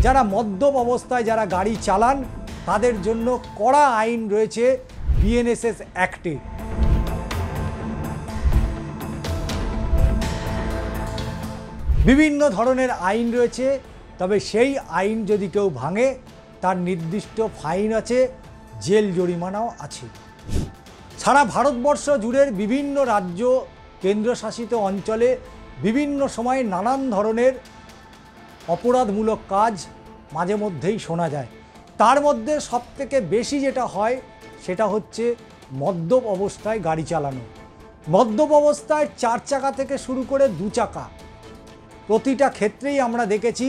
যারা মদ্যপ অবস্থায় যারা গাড়ি চালান তাদের জন্য কড়া আইন রয়েছে বিএনএসএস অ্যাক্টে। বিভিন্ন ধরনের আইন রয়েছে, তবে সেই আইন যদি কেউ ভাঙে তার নির্দিষ্ট ফাইন আছে, জেল জরিমানাও আছে। সারা ভারতবর্ষ জুড়ে বিভিন্ন রাজ্য কেন্দ্রশাসিত অঞ্চলে বিভিন্ন সময় নানান ধরনের অপরাধমূলক কাজ মাঝে মধ্যেই শোনা যায়। তার মধ্যে সবথেকে বেশি যেটা হয় সেটা হচ্ছে মদ্যপ অবস্থায় গাড়ি চালানো। মদ্যপ অবস্থায় 4 চাকা থেকে শুরু করে 2 চাকা প্রতিটা ক্ষেত্রেই আমরা দেখেছি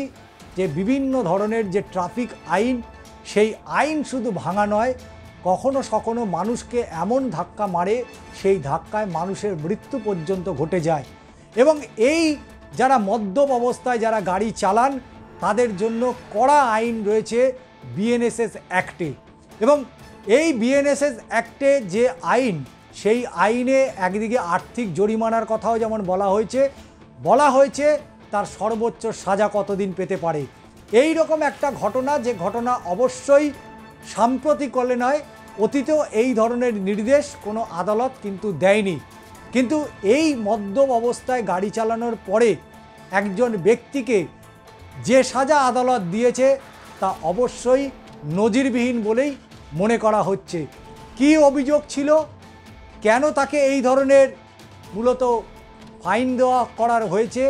যে বিভিন্ন ধরনের যে ট্রাফিক আইন, সেই আইন শুধু ভাঙা নয়, কখনো কখনো মানুষকে এমন ধাক্কা মারে সেই ধাক্কায় মানুষের মৃত্যু পর্যন্ত ঘটে যায়। এবং এই যারা মদ্যপ অবস্থায় যারা গাড়ি চালান তাদের জন্য কড়া আইন রয়েছে বিএনএসএস অ্যাক্টে। এবং এই বিএনএসএস অ্যাক্টে যে আইন, সেই আইনে একদিকে আর্থিক জরিমানার কথাও যেমন বলা হয়েছে তার সর্বোচ্চ সাজা কতদিন পেতে পারে। এই রকম একটা ঘটনা, যে ঘটনা অবশ্যই সাম্প্রতিককালে নয়, অতীতেও এই ধরনের নির্দেশ কোনো আদালত কিন্তু দেয়নি। কিন্তু এই মদ্যপ অবস্থায় গাড়ি চালানোর পরে একজন ব্যক্তিকে যে সাজা আদালত দিয়েছে তা অবশ্যই নজিরবিহীন বলেই মনে করা হচ্ছে। কী অভিযোগ ছিল, কেন তাকে এই ধরনের মূলত ফাইন করার হয়েছে,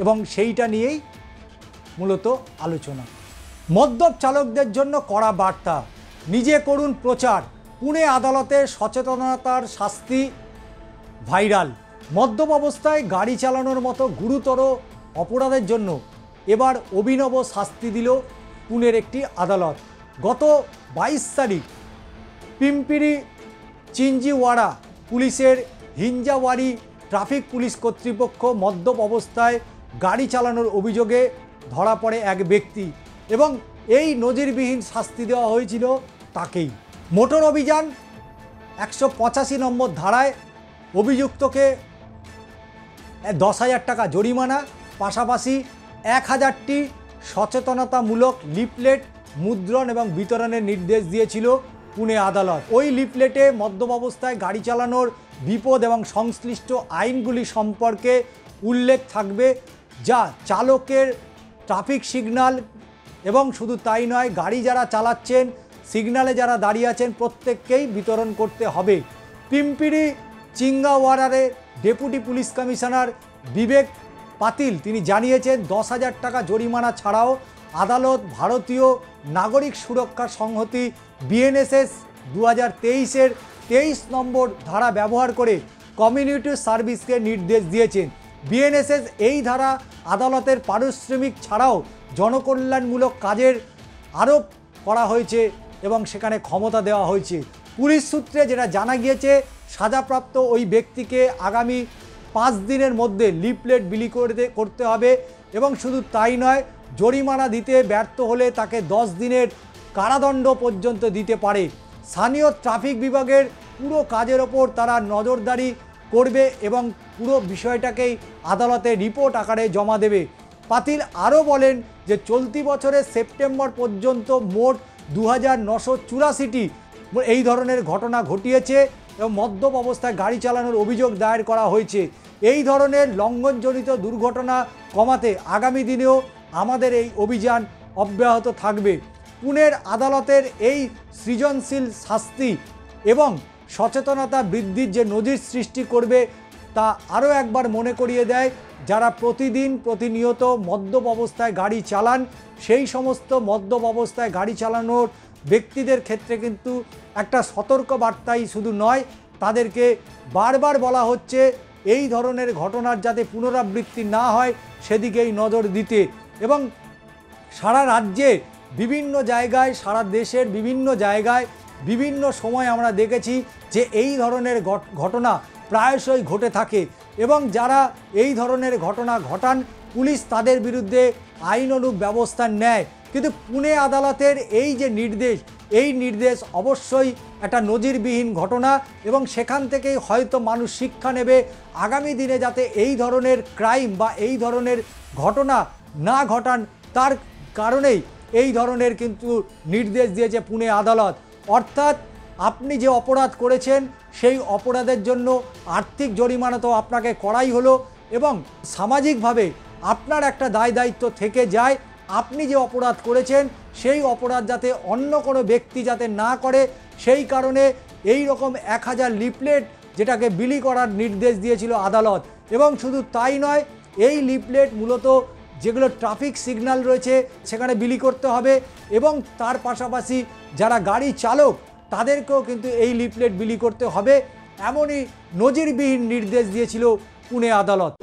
এবং সেইটা নিয়েই মূলত আলোচনা। মদ্যপ চালকদের জন্য কড়া বার্তা, নিজে করুন প্রচার। পুনে আদালতে সচেতনতার শাস্তি ভাইরাল। মদ্যপ অবস্থায় গাড়ি চালানোর মতো গুরুতর অপরাধের জন্য এবার অভিনব শাস্তি দিল পুনের একটি আদালত। গত 22 তারিখ পিম্পিরি চিঞ্জিওয়াড়া পুলিশের হিঞ্জাওয়াড়ি ট্রাফিক পুলিশ কর্তৃপক্ষ মদ্যপ অবস্থায় গাড়ি চালানোর অভিযোগে ধরা পড়ে এক ব্যক্তি, এবং এই নজিরবিহীন শাস্তি দেওয়া হয়েছিল তাকেই। মোটর অভিযান 185 নম্বর ধারায় অভিযুক্তকে 10,000 টাকা জরিমানা, পাশাপাশি 1000টি সচেতনতামূলক লিফলেট মুদ্রণ এবং বিতরণের নির্দেশ দিয়েছিল পুনে আদালত। ওই লিফলেটে মদ্যপ অবস্থায় গাড়ি চালানোর বিপদ এবং সংশ্লিষ্ট আইনগুলি সম্পর্কে উল্লেখ থাকবে, যা চালকের ট্রাফিক সিগন্যাল এবং শুধু তাই নয়, গাড়ি যারা চালাচ্ছেন, সিগন্যালে যারা দাঁড়িয়ে আছেন প্রত্যেককেই বিতরণ করতে হবে। পিম্পিরি চিঙ্গাওয়াড়ারে ডেপুটি পুলিশ কমিশনার বিবেক পাতিল তিনি জানিয়েছেন 10,000 টাকা জরিমানা ছাড়াও আদালত ভারতীয় নাগরিক সুরক্ষা সংহতি বিএনএসএস 2023-এর 23 নম্বর ধারা ব্যবহার করে কমিউনিটি সার্ভিসকে নির্দেশ দিয়েছেন। বিএনএসএস এই ধারা আদালতের পারিশ্রমিক ছাড়াও জনকল্যাণমূলক কাজের আরোপ করা হয়েছে এবং সেখানে ক্ষমতা দেওয়া হয়েছে। পুলিশ সূত্রে যেটা জানা গিয়েছে, সাজাপ্রাপ্ত ওই ব্যক্তিকে আগামী 5 দিনের মধ্যে লিফলেট বিলি করতে হবে, এবং শুধু তাই নয়, জরিমানা দিতে ব্যর্থ হলে তাকে 10 দিনের কারাদণ্ড পর্যন্ত দিতে পারে। স্থানীয় ট্রাফিক বিভাগের পুরো কাজের ওপর তারা নজরদারি করবে এবং পুরো বিষয়টাকেই আদালতে রিপোর্ট আকারে জমা দেবে। পাতিল আরও বলেন যে চলতি বছরের সেপ্টেম্বর পর্যন্ত মোট 2984টি এই ধরনের ঘটনা ঘটিয়েছে এবং মদ্যপ অবস্থায় গাড়ি চালানোর অভিযোগ দায়ের করা হয়েছে। এই ধরনের লঙ্ঘনজনিত দুর্ঘটনা কমাতে আগামী দিনেও আমাদের এই অভিযান অব্যাহত থাকবে। পুনের আদালতের এই সৃজনশীল শাস্তি এবং সচেতনতা বৃদ্ধির যে নজির সৃষ্টি করবে তা আরও একবার মনে করিয়ে দেয়, যারা প্রতিনিয়ত মদ্যপ অবস্থায় গাড়ি চালান, সেই সমস্ত মদ্যপ অবস্থায় গাড়ি চালানোর ব্যক্তিদের ক্ষেত্রে কিন্তু একটা সতর্ক বার্তাই শুধু নয়, তাদেরকে বারবার বলা হচ্ছে এই ধরনের ঘটনার যাতে পুনরাবৃত্তি না হয় সেদিকেই নজর দিতে। এবং সারা রাজ্যে বিভিন্ন জায়গায়, সারা দেশের বিভিন্ন জায়গায় বিভিন্ন সময় আমরা দেখেছি যে এই ধরনের ঘটনা প্রায়শই ঘটে থাকে, এবং যারা এই ধরনের ঘটনা ঘটান পুলিশ তাদের বিরুদ্ধে আইনানুগ ব্যবস্থা নেয়। কিন্তু পুনে আদালতের এই যে নির্দেশ, এই নির্দেশ অবশ্যই একটা নজিরবিহীন ঘটনা, এবং সেখান থেকেই হয়তো মানুষ শিক্ষা নেবে আগামী দিনে যাতে এই ধরনের ক্রাইম বা এই ধরনের ঘটনা না ঘটান তার কারণেই এই ধরনের কিন্তু নির্দেশ দিয়েছে পুনে আদালত। অর্থাৎ আপনি যে অপরাধ করেছেন সেই অপরাধের জন্য আর্থিক জরিমানা তো আপনাকে করাই হলো, এবং সামাজিকভাবে আপনার একটা দায় দায়িত্ব থেকে যায়। আপনি যে অপরাধ করেছেন সেই অপরাধ যাতে অন্য কোনো ব্যক্তি যাতে না করে, সেই কারণে এই রকম 1000 লিফলেট যেটাকে বিলি করার নির্দেশ দিয়েছিল আদালত। এবং শুধু তাই নয়, এই লিফলেট মূলত যেগুলো ট্রাফিক সিগন্যাল রয়েছে সেখানে বিলি করতে হবে, এবং তার পাশাপাশি যারা গাড়ি চালক তাদেরকেও কিন্তু এই লিফলেট বিলি করতে হবে। এমনই নজিরবিহীন নির্দেশ দিয়েছিল পুনে আদালত।